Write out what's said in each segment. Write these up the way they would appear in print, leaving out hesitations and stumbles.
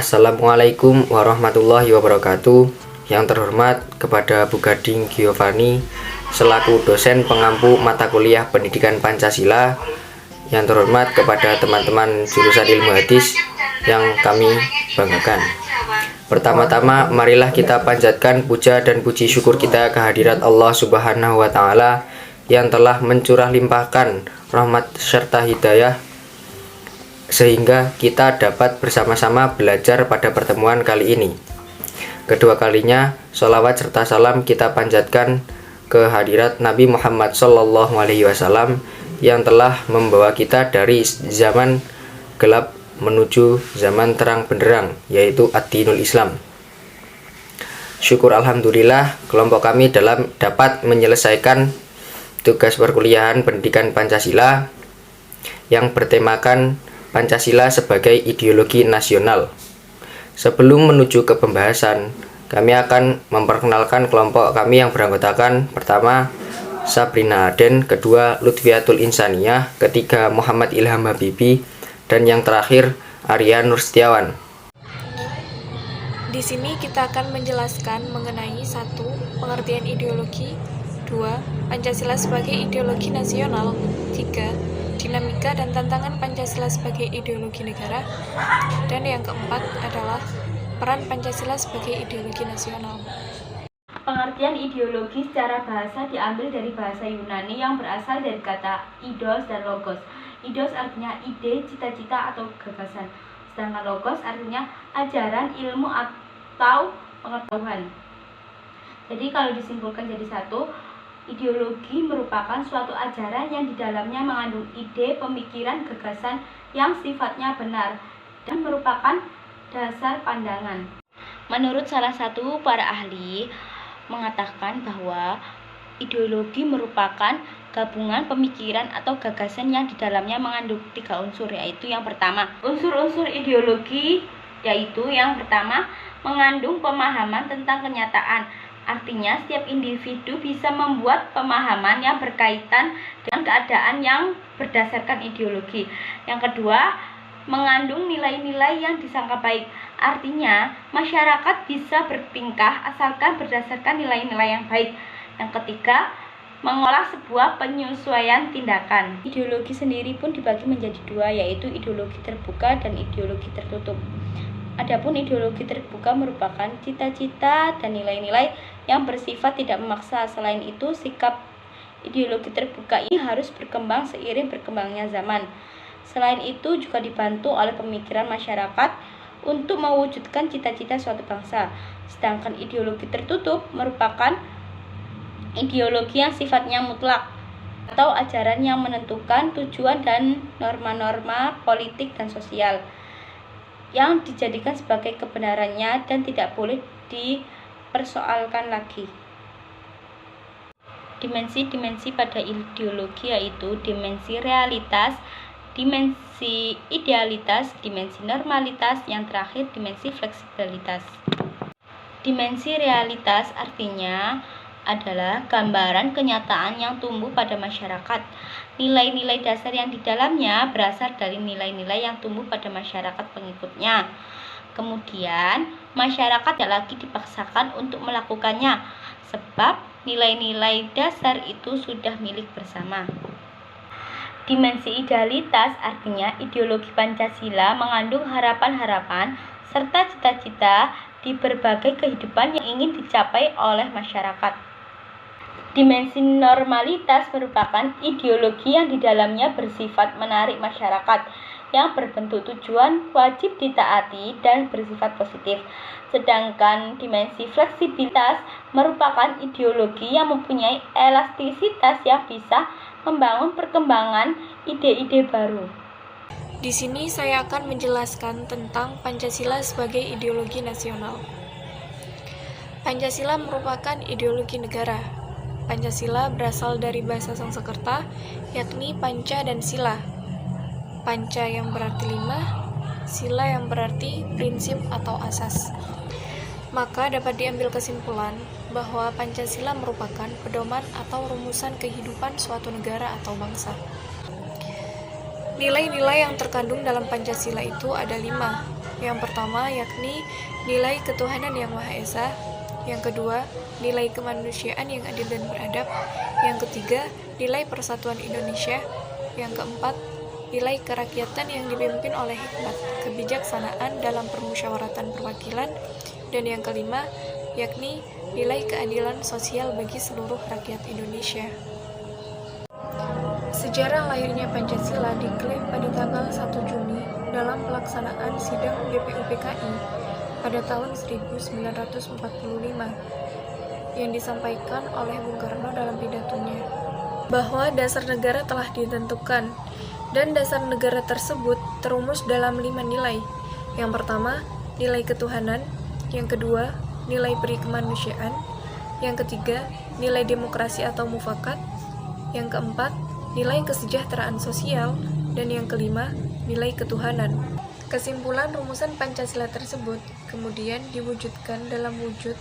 Assalamualaikum warahmatullahi wabarakatuh. Yang terhormat kepada Bu Gading Giovanni selaku dosen pengampu mata kuliah pendidikan Pancasila. Yang terhormat kepada teman-teman jurusan ilmu hadis yang kami banggakan. Pertama-tama marilah kita panjatkan puja dan puji syukur kita kehadirat Allah Subhanahu wa taala yang telah mencurah limpahkan rahmat serta hidayah sehingga kita dapat bersama-sama belajar pada pertemuan kali ini. Kedua kalinya, sholawat serta salam kita panjatkan ke hadirat Nabi Muhammad SAW yang telah membawa kita dari zaman gelap menuju zaman terang benderang, yaitu ad-dinul Islam. Syukur alhamdulillah kelompok kami dapat menyelesaikan tugas perkuliahan pendidikan Pancasila yang bertemakan Pancasila sebagai ideologi nasional. Sebelum menuju ke pembahasan, kami akan memperkenalkan kelompok kami yang beranggotakan pertama Sabrina Aden, kedua Lutfiatul Insaniyah, ketiga Muhammad Ilham Habibi, dan yang terakhir Arya Nur Setiawan. Di sini kita akan menjelaskan mengenai 1. Pengertian ideologi, 2. Pancasila sebagai ideologi nasional, 3. Dinamika dan tantangan Pancasila sebagai ideologi negara, dan yang keempat adalah peran Pancasila sebagai ideologi nasional. Pengertian ideologi secara bahasa diambil dari bahasa Yunani yang berasal dari kata eidos dan logos. Eidos artinya ide, cita-cita atau gagasan, sedangkan logos artinya ajaran, ilmu atau pengetahuan. Jadi kalau disimpulkan jadi satu, ideologi merupakan suatu ajaran yang di dalamnya mengandung ide, pemikiran, gagasan yang sifatnya benar dan merupakan dasar pandangan. Menurut salah satu para ahli mengatakan bahwa ideologi merupakan gabungan pemikiran atau gagasan yang di dalamnya mengandung 3 unsur, yaitu yang pertama, unsur-unsur ideologi yaitu yang pertama mengandung pemahaman tentang kenyataan. Artinya, setiap individu bisa membuat pemahaman yang berkaitan dengan keadaan yang berdasarkan ideologi. Yang kedua, mengandung nilai-nilai yang disangka baik. Artinya, masyarakat bisa bertingkah asalkan berdasarkan nilai-nilai yang baik. Yang ketiga, mengolah sebuah penyesuaian tindakan. Ideologi sendiri pun dibagi menjadi 2, yaitu ideologi terbuka dan ideologi tertutup. Adapun ideologi terbuka merupakan cita-cita dan nilai-nilai yang bersifat tidak memaksa. Selain itu, sikap ideologi terbuka ini harus berkembang seiring berkembangnya zaman. Selain itu, juga dibantu oleh pemikiran masyarakat untuk mewujudkan cita-cita suatu bangsa. Sedangkan ideologi tertutup merupakan ideologi yang sifatnya mutlak atau ajaran yang menentukan tujuan dan norma-norma politik dan sosial yang dijadikan sebagai kebenarannya dan tidak boleh dipersoalkan lagi. Dimensi-dimensi pada ideologi yaitu dimensi realitas, dimensi idealitas, dimensi normalitas, yang terakhir dimensi fleksibilitas. Dimensi realitas artinya adalah gambaran kenyataan yang tumbuh pada masyarakat. Nilai-nilai dasar yang di dalamnya berasal dari nilai-nilai yang tumbuh pada masyarakat pengikutnya. Kemudian, masyarakat tidak lagi dipaksakan untuk melakukannya, sebab nilai-nilai dasar itu sudah milik bersama. Dimensi idealitas artinya ideologi Pancasila mengandung harapan-harapan serta cita-cita di berbagai kehidupan yang ingin dicapai oleh masyarakat. Dimensi normalitas merupakan ideologi yang di dalamnya bersifat menarik masyarakat, yang berbentuk tujuan wajib ditaati dan bersifat positif. Sedangkan dimensi fleksibilitas merupakan ideologi yang mempunyai elastisitas yang bisa membangun perkembangan ide-ide baru. Di sini saya akan menjelaskan tentang Pancasila sebagai ideologi nasional. Pancasila merupakan ideologi negara. Pancasila berasal dari bahasa Sanskerta, yakni panca dan sila. Panca yang berarti 5, sila yang berarti prinsip atau asas. Maka dapat diambil kesimpulan bahwa Pancasila merupakan pedoman atau rumusan kehidupan suatu negara atau bangsa. Nilai-nilai yang terkandung dalam Pancasila itu ada 5, Yang pertama yakni nilai ketuhanan yang Maha Esa. Yang kedua, nilai kemanusiaan yang adil dan beradab. Yang ketiga, nilai persatuan Indonesia. Yang keempat, nilai kerakyatan yang dipimpin oleh hikmat, kebijaksanaan dalam permusyawaratan perwakilan. Dan yang kelima, yakni nilai keadilan sosial bagi seluruh rakyat Indonesia. Sejarah lahirnya Pancasila diklaim pada tanggal 1 Juni dalam pelaksanaan sidang BPUPKI pada tahun 1945 yang disampaikan oleh Bung Karno dalam pidatonya, bahwa dasar negara telah ditentukan dan dasar negara tersebut terumus dalam 5 nilai. Yang pertama, nilai ketuhanan. Yang kedua, nilai peri kemanusiaan. Yang ketiga, nilai demokrasi atau mufakat. Yang keempat, nilai kesejahteraan sosial. Dan yang kelima, nilai ketuhanan. Kesimpulan rumusan Pancasila tersebut kemudian diwujudkan dalam wujud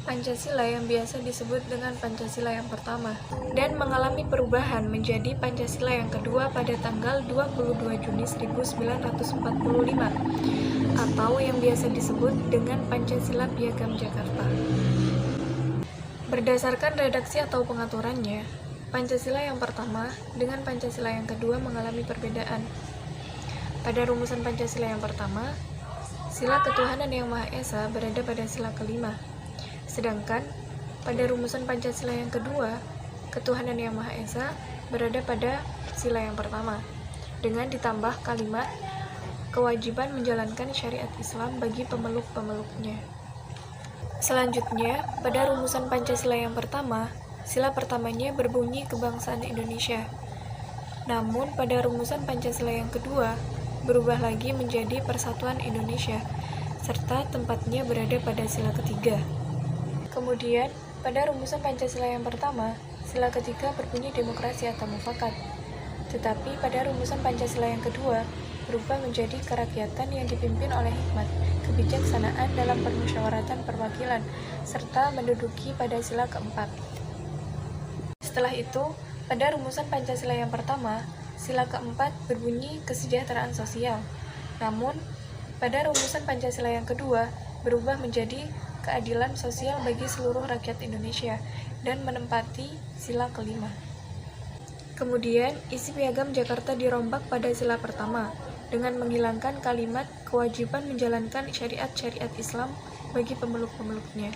Pancasila yang biasa disebut dengan Pancasila yang pertama dan mengalami perubahan menjadi Pancasila yang kedua pada tanggal 22 Juni 1945 atau yang biasa disebut dengan Pancasila Piagam Jakarta. Berdasarkan redaksi atau pengaturannya, Pancasila yang pertama dengan Pancasila yang kedua mengalami perbedaan. Pada rumusan Pancasila yang pertama, sila ketuhanan yang Maha Esa berada pada sila kelima. Sedangkan pada rumusan Pancasila yang kedua, ketuhanan yang Maha Esa berada pada sila yang pertama, dengan ditambah kalimat kewajiban menjalankan syariat Islam bagi pemeluk-pemeluknya. Selanjutnya, pada rumusan Pancasila yang pertama, sila pertamanya berbunyi kebangsaan Indonesia. Namun pada rumusan Pancasila yang kedua, berubah lagi menjadi persatuan Indonesia, serta tempatnya berada pada sila ketiga. Kemudian, pada rumusan Pancasila yang pertama, sila ketiga berbunyi demokrasi atau mufakat. Tetapi pada rumusan Pancasila yang kedua, berubah menjadi kerakyatan yang dipimpin oleh hikmat, kebijaksanaan dalam permusyawaratan perwakilan, serta menduduki pada sila keempat. Setelah itu, pada rumusan Pancasila yang pertama, sila keempat berbunyi kesejahteraan sosial. Namun, pada rumusan Pancasila yang kedua, berubah menjadi keadilan sosial bagi seluruh rakyat Indonesia dan menempati sila kelima. Kemudian, isi Piagam Jakarta dirombak pada sila pertama dengan menghilangkan kalimat kewajiban menjalankan syariat-syariat Islam bagi pemeluk-pemeluknya.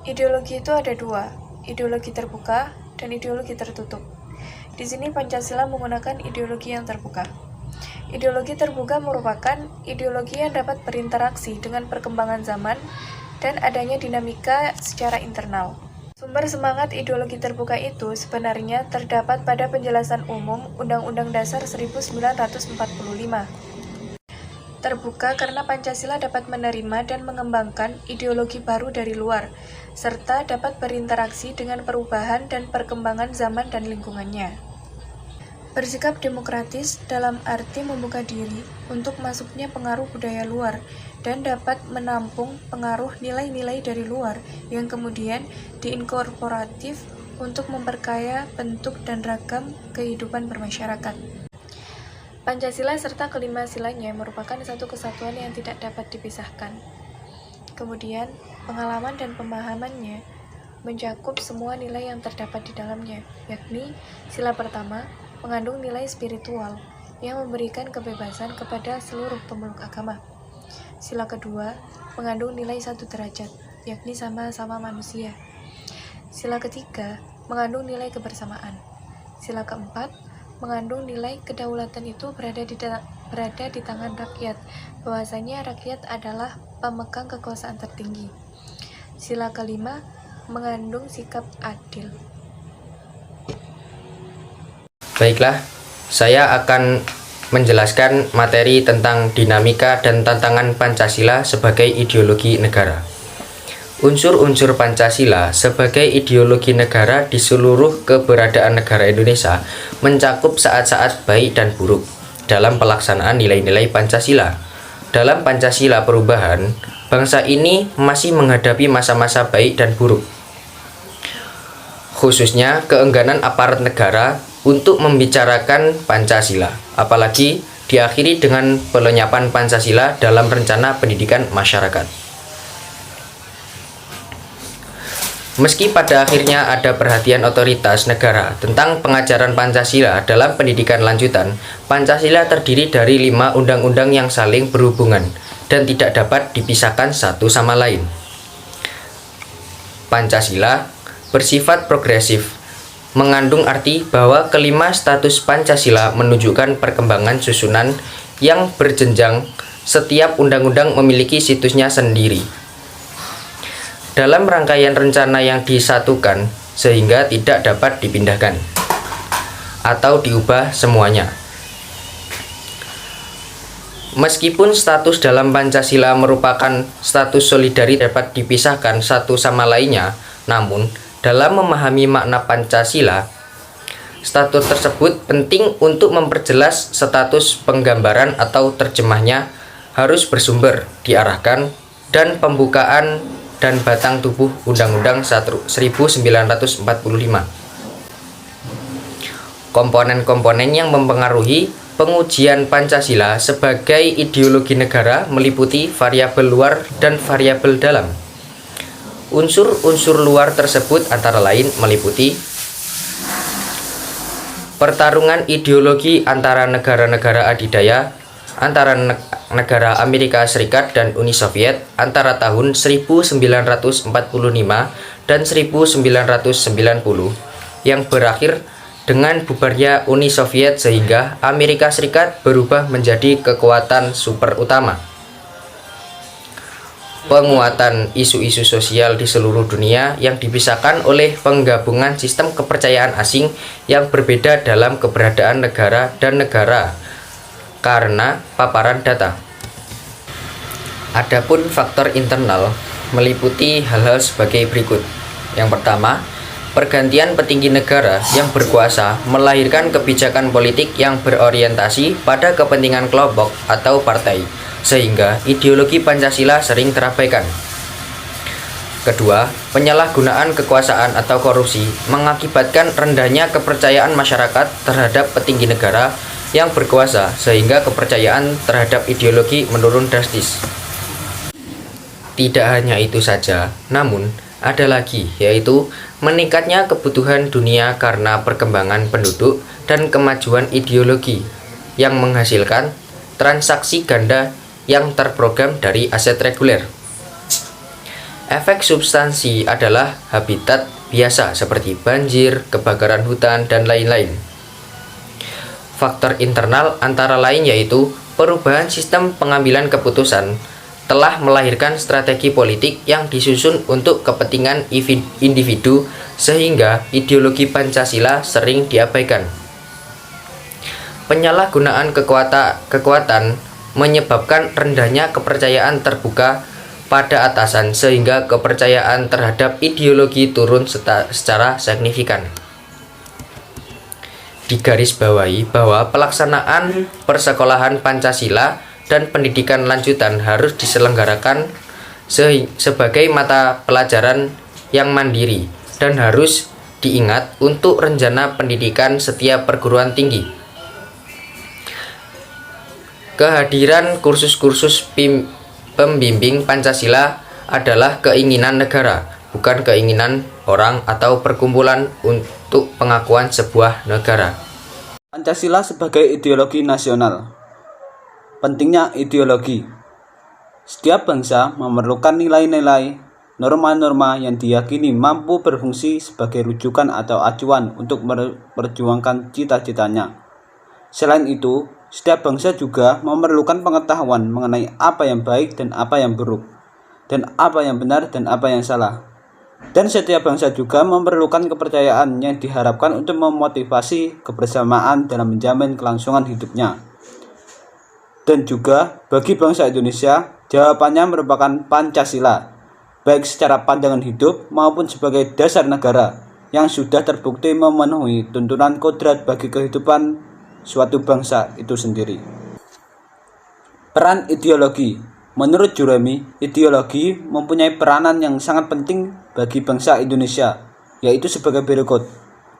Ideologi itu ada dua, ideologi terbuka dan ideologi tertutup. Di sini Pancasila menggunakan ideologi yang terbuka. Ideologi terbuka merupakan ideologi yang dapat berinteraksi dengan perkembangan zaman dan adanya dinamika secara internal. Sumber semangat ideologi terbuka itu sebenarnya terdapat pada penjelasan umum Undang-Undang Dasar 1945. Terbuka karena Pancasila dapat menerima dan mengembangkan ideologi baru dari luar, serta dapat berinteraksi dengan perubahan dan perkembangan zaman dan lingkungannya. Bersikap demokratis dalam arti membuka diri untuk masuknya pengaruh budaya luar dan dapat menampung pengaruh nilai-nilai dari luar yang kemudian diinkorporatif untuk memperkaya bentuk dan ragam kehidupan bermasyarakat. Pancasila serta kelima silanya merupakan satu kesatuan yang tidak dapat dipisahkan. Kemudian, pengalaman dan pemahamannya mencakup semua nilai yang terdapat di dalamnya, yakni sila pertama mengandung nilai spiritual yang memberikan kebebasan kepada seluruh pemeluk agama. Sila kedua mengandung nilai satu derajat, yakni sama-sama manusia. Sila ketiga mengandung nilai kebersamaan. Sila keempat mengandung nilai kedaulatan itu berada di tangan rakyat, bahwasanya rakyat adalah pemegang kekuasaan tertinggi. Sila kelima mengandung sikap adil. Baiklah, saya akan menjelaskan materi tentang dinamika dan tantangan Pancasila sebagai ideologi negara. Unsur-unsur Pancasila sebagai ideologi negara di seluruh keberadaan negara Indonesia mencakup saat-saat baik dan buruk dalam pelaksanaan nilai-nilai Pancasila. Dalam Pancasila perubahan, bangsa ini masih menghadapi masa-masa baik dan buruk, khususnya keengganan aparat negara untuk membicarakan Pancasila, apalagi diakhiri dengan pelenyapan Pancasila dalam rencana pendidikan masyarakat. Meski pada akhirnya ada perhatian otoritas negara tentang pengajaran Pancasila dalam pendidikan lanjutan, Pancasila terdiri dari 5 undang-undang yang saling berhubungan dan tidak dapat dipisahkan satu sama lain. Pancasila bersifat progresif, mengandung arti bahwa kelima status Pancasila menunjukkan perkembangan susunan yang berjenjang. Setiap undang-undang memiliki situsnya sendiri dalam rangkaian rencana yang disatukan sehingga tidak dapat dipindahkan atau diubah semuanya. Meskipun status dalam Pancasila merupakan status solidaritas dapat dipisahkan satu sama lainnya, namun dalam memahami makna Pancasila, status tersebut penting untuk memperjelas status penggambaran atau terjemahnya harus bersumber, diarahkan, dan pembukaan dan batang tubuh Undang-Undang 1945. Komponen-komponen yang mempengaruhi pengujian Pancasila sebagai ideologi negara meliputi variabel luar dan variabel dalam. Unsur-unsur luar tersebut antara lain meliputi pertarungan ideologi antara negara-negara adidaya, antara negara Amerika Serikat dan Uni Soviet antara tahun 1945 dan 1990 yang berakhir dengan bubarnya Uni Soviet sehingga Amerika Serikat berubah menjadi kekuatan super utama. Penguatan isu-isu sosial di seluruh dunia yang dipisahkan oleh penggabungan sistem kepercayaan asing yang berbeda dalam keberadaan negara dan negara karena paparan data. Adapun faktor internal meliputi hal-hal sebagai berikut. Yang pertama, pergantian petinggi negara yang berkuasa melahirkan kebijakan politik yang berorientasi pada kepentingan kelompok atau partai, sehingga ideologi Pancasila sering terabaikan. Kedua, penyalahgunaan kekuasaan atau korupsi mengakibatkan rendahnya kepercayaan masyarakat terhadap petinggi negara yang berkuasa sehingga kepercayaan terhadap ideologi menurun drastis. Tidak hanya itu saja, namun ada lagi, yaitu meningkatnya kebutuhan dunia karena perkembangan penduduk dan kemajuan ideologi yang menghasilkan transaksi ganda yang terprogram dari aset reguler. Efek substansi adalah habitat biasa seperti banjir, kebakaran hutan, dan lain-lain. Faktor internal antara lain yaitu perubahan sistem pengambilan keputusan telah melahirkan strategi politik yang disusun untuk kepentingan individu sehingga ideologi Pancasila sering diabaikan. Penyalahgunaan kekuatan menyebabkan rendahnya kepercayaan terbuka pada atasan sehingga kepercayaan terhadap ideologi turun secara signifikan. Digarisbawahi bahwa pelaksanaan persekolahan Pancasila dan pendidikan lanjutan harus diselenggarakan sebagai mata pelajaran yang mandiri dan harus diingat untuk rencana pendidikan setiap perguruan tinggi. Kehadiran kursus-kursus pembimbing Pancasila adalah keinginan negara, bukan keinginan orang atau perkumpulan untuk pengakuan sebuah negara. Pancasila sebagai ideologi nasional. Pentingnya ideologi. Setiap bangsa memerlukan nilai-nilai, norma-norma yang diyakini mampu berfungsi sebagai rujukan atau acuan untuk memperjuangkan cita-citanya. Selain itu, setiap bangsa juga memerlukan pengetahuan mengenai apa yang baik dan apa yang buruk, dan apa yang benar dan apa yang salah. Dan setiap bangsa juga memerlukan kepercayaan yang diharapkan untuk memotivasi kebersamaan dalam menjamin kelangsungan hidupnya. Dan juga bagi bangsa Indonesia, jawabannya merupakan Pancasila, baik secara pandangan hidup maupun sebagai dasar negara yang sudah terbukti memenuhi tuntunan kodrat bagi kehidupan suatu bangsa itu sendiri. Peran ideologi. Menurut Juremi, ideologi mempunyai peranan yang sangat penting bagi bangsa Indonesia, yaitu sebagai berikut.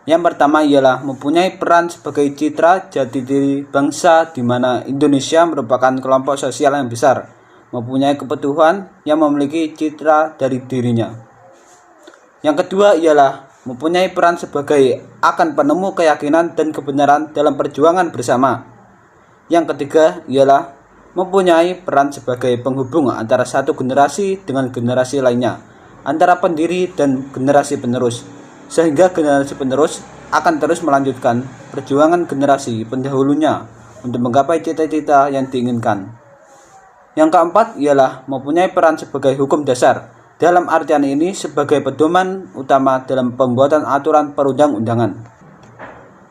Yang pertama ialah mempunyai peran sebagai citra jati diri bangsa, di mana Indonesia merupakan kelompok sosial yang besar, mempunyai kebutuhan yang memiliki citra dari dirinya. Yang kedua ialah mempunyai peran sebagai akan penemu keyakinan dan kebenaran dalam perjuangan bersama. Yang ketiga ialah mempunyai peran sebagai penghubung antara satu generasi dengan generasi lainnya, antara pendiri dan generasi penerus, sehingga generasi penerus akan terus melanjutkan perjuangan generasi pendahulunya untuk menggapai cita-cita yang diinginkan. Yang keempat ialah mempunyai peran sebagai hukum dasar, dalam artian ini sebagai pedoman utama dalam pembuatan aturan perundang-undangan.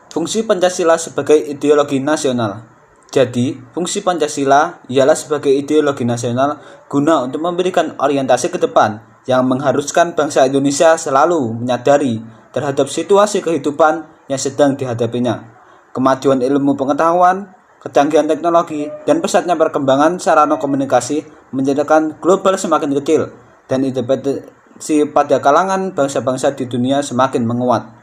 Fungsi Pancasila sebagai ideologi nasional. Jadi, fungsi Pancasila ialah sebagai ideologi nasional guna untuk memberikan orientasi ke depan yang mengharuskan bangsa Indonesia selalu menyadari terhadap situasi kehidupan yang sedang dihadapinya, kemajuan ilmu pengetahuan, kecanggihan teknologi, dan pesatnya perkembangan sarana komunikasi menjadikan global semakin kecil dan independensi pada kalangan bangsa-bangsa di dunia semakin menguat.